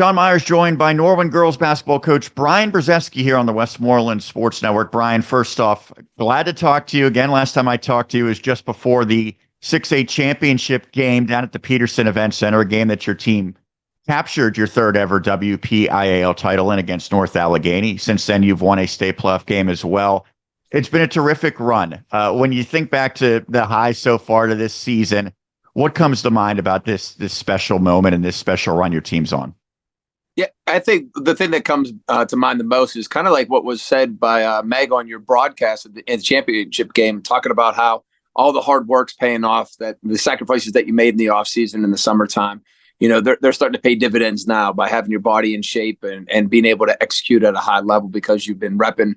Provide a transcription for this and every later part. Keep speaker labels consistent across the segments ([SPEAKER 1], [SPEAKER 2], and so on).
[SPEAKER 1] Sean Myers joined by Norwin girls basketball coach Brian Brozeski here on the Westmoreland Sports Network. Brian, first off, glad to talk to you again. Last time I talked to you was just before the 6A championship game down at the Peterson Event Center, a game that your team captured your third ever WPIAL title in against North Allegheny. Since then, you've won a state playoff game as well. It's been a terrific run. When you think back to the highs so far to this season, what comes to mind about this special moment and this special run your team's on?
[SPEAKER 2] Yeah, I think the thing that comes to mind the most is kind of like what was said by Meg on your broadcast in the championship game, talking about how all the hard work's paying off, that the sacrifices that you made in the offseason in the summertime, they're starting to pay dividends now by having your body in shape and being able to execute at a high level because you've been repping,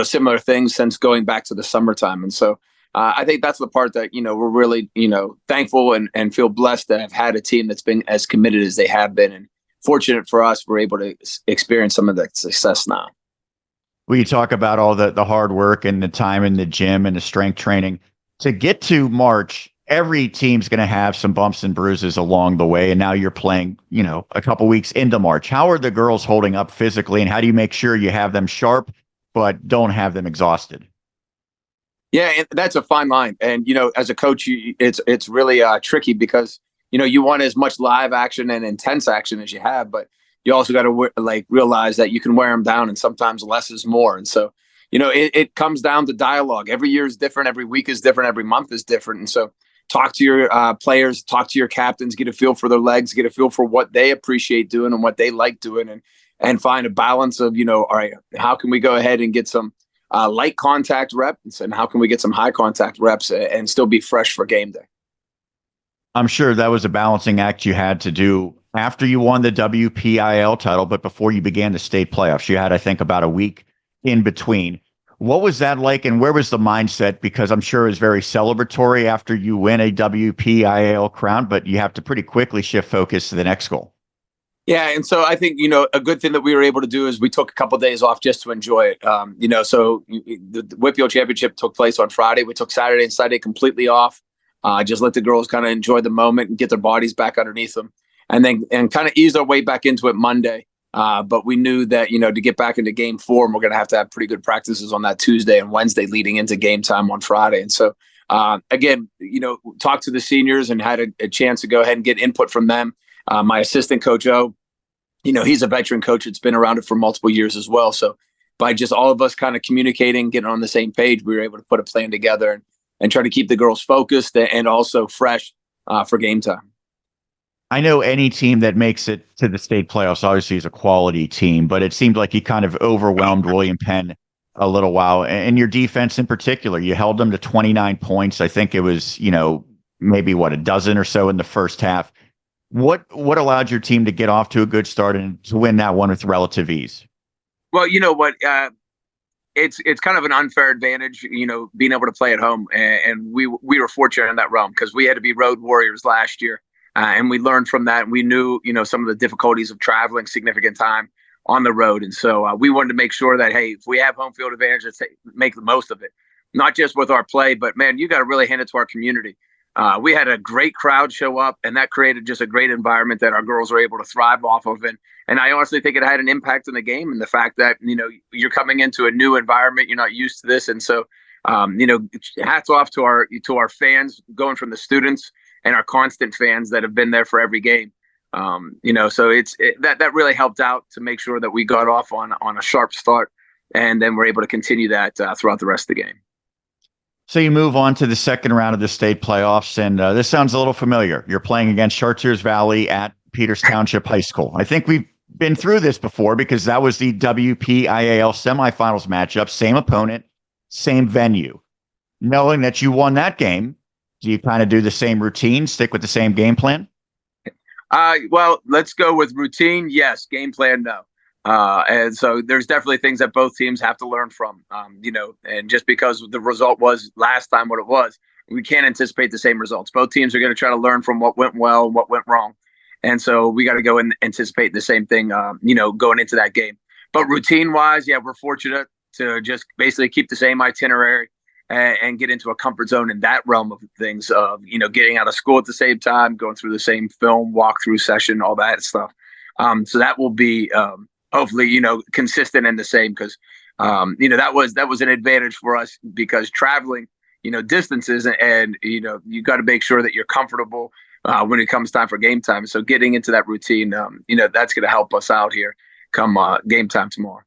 [SPEAKER 2] similar things since going back to the summertime. And so I think that's the part that, we're really, thankful and feel blessed to have had a team that's been as committed as they have been. And fortunate for us, we're able to experience some of that success now.
[SPEAKER 1] Well, you talk about all the hard work and the time in the gym and the strength training. To get to March, every team's going to have some bumps and bruises along the way. And now you're playing, a couple weeks into March. How are the girls holding up physically, and how do you make sure you have them sharp but don't have them exhausted?
[SPEAKER 2] Yeah, that's a fine line. And, as a coach, it's really tricky because you want as much live action and intense action as you have, but you also got to realize that you can wear them down, and sometimes less is more. And so, it comes down to dialogue. Every year is different. Every week is different. Every month is different. And so talk to your players, talk to your captains, get a feel for their legs, get a feel for what they appreciate doing and what they like doing, and find a balance of, all right, how can we go ahead and get some light contact reps, and how can we get some high contact reps and still be fresh for game day?
[SPEAKER 1] I'm sure that was a balancing act you had to do after you won the WPIL title, but before you began the state playoffs. You had, I think, about a week in between. What was that like, and where was the mindset? Because I'm sure it was very celebratory after you win a WPIL crown, but you have to pretty quickly shift focus to the next goal.
[SPEAKER 2] Yeah, and so I think, a good thing that we were able to do is we took a couple of days off just to enjoy it. So the WPIL championship took place on Friday. We took Saturday and Sunday completely off. Just let the girls kind of enjoy the moment and get their bodies back underneath them, and kind of ease our way back into it Monday. But we knew that, to get back into game form, we're going to have pretty good practices on that Tuesday and Wednesday leading into game time on Friday. And so, again, talked to the seniors and had a chance to go ahead and get input from them. My assistant coach, O, he's a veteran coach. It's been around it for multiple years as well. So by just all of us kind of communicating, getting on the same page, we were able to put a plan together and try to keep the girls focused and also fresh for game time.
[SPEAKER 1] I know any team that makes it to the state playoffs obviously is a quality team, but it seemed like you kind of overwhelmed William Penn a little while. And your defense in particular, you held them to 29 points. I think it was, maybe a dozen or so in the first half. What allowed your team to get off to a good start and to win that one with relative ease?
[SPEAKER 2] Well, you know what? It's kind of an unfair advantage, being able to play at home. And we were fortunate in that realm because we had to be road warriors last year. And we learned from that. And we knew, some of the difficulties of traveling significant time on the road. And so we wanted to make sure that, hey, if we have home field advantage, let's make the most of it. Not just with our play, but, man, you got to really hand it to our community. We had a great crowd show up, and that created just a great environment that our girls were able to thrive off of. And I honestly think it had an impact in the game, and the fact that, you're coming into a new environment, you're not used to this. And so, hats off to our fans, going from the students and our constant fans that have been there for every game. So that really helped out to make sure that we got off on a sharp start, and then we're able to continue that throughout the rest of the game.
[SPEAKER 1] So you move on to the second round of the state playoffs, and this sounds a little familiar. You're playing against Chartiers Valley at Peters Township High School. I think we've been through this before because that was the WPIAL semifinals matchup, same opponent, same venue. Knowing that you won that game, do you kind of do the same routine, stick with the same game plan?
[SPEAKER 2] Well, let's go with routine. Yes. Game plan, no. And so there's definitely things that both teams have to learn from, and just because the result was last time what it was, we can't anticipate the same results. Both teams are going to try to learn from what went well and what went wrong. And so we got to go and anticipate the same thing, going into that game. But routine wise, yeah, we're fortunate to just basically keep the same itinerary and get into a comfort zone in that realm of things of, getting out of school at the same time, going through the same film walkthrough session, all that stuff. So that will be hopefully, consistent and the same because, that was an advantage for us because traveling, distances and you got to make sure that you're comfortable when it comes time for game time. So getting into that routine, that's going to help us out here come game time tomorrow.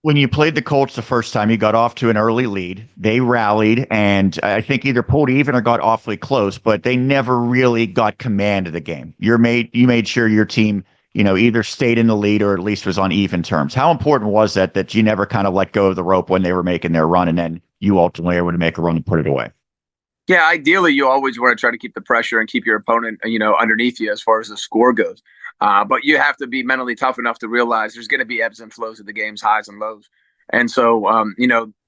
[SPEAKER 1] When you played the Colts the first time, you got off to an early lead. They rallied and I think either pulled even or got awfully close, but they never really got command of the game. You made sure your team, either stayed in the lead or at least was on even terms. How important was that you never kind of let go of the rope when they were making their run and then you ultimately were able to make a run and put it away?
[SPEAKER 2] Yeah, ideally, you always want to try to keep the pressure and keep your opponent, underneath you as far as the score goes. But you have to be mentally tough enough to realize there's going to be ebbs and flows of the game's highs and lows. And so,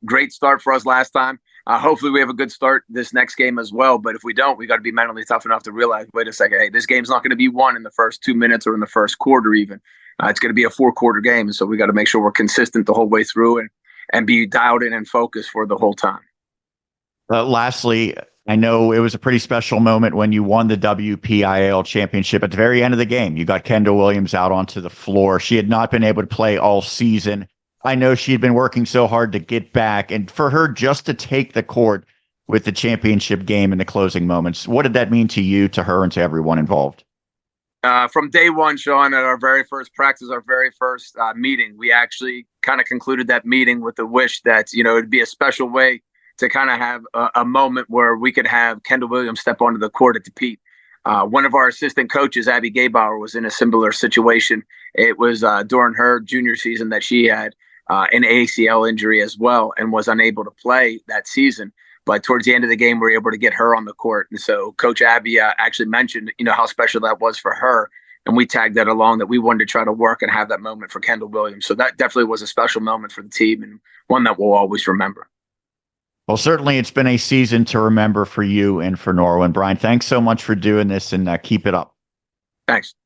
[SPEAKER 2] great start for us last time. Hopefully, we have a good start this next game as well. But if we don't, we got to be mentally tough enough to realize, wait a second, hey, this game's not going to be won in the first 2 minutes or in the first quarter even. It's going to be a 4-quarter game. And so we got to make sure we're consistent the whole way through and be dialed in and focused for the whole time.
[SPEAKER 1] Lastly, I know it was a pretty special moment when you won the WPIAL championship. At the very end of the game, you got Kendall Williams out onto the floor. She had not been able to play all season. I know she had been working so hard to get back, and for her just to take the court with the championship game in the closing moments, what did that mean to you, to her, and to everyone involved?
[SPEAKER 2] From day one, Sean, at our very first practice, our very first meeting, we actually kind of concluded that meeting with the wish that, it'd be a special way to kind of have a moment where we could have Kendall Williams step onto the court to compete. One of our assistant coaches, Abby Gaybauer, was in a similar situation. It was during her junior season that she had an ACL injury as well and was unable to play that season. But towards the end of the game, we were able to get her on the court. And so Coach Abby actually mentioned, how special that was for her. And we tagged that along that we wanted to try to work and have that moment for Kendall Williams. So that definitely was a special moment for the team and one that we'll always remember.
[SPEAKER 1] Well, certainly it's been a season to remember for you and for Norwin. Brian, thanks so much for doing this and keep it up.
[SPEAKER 2] Thanks.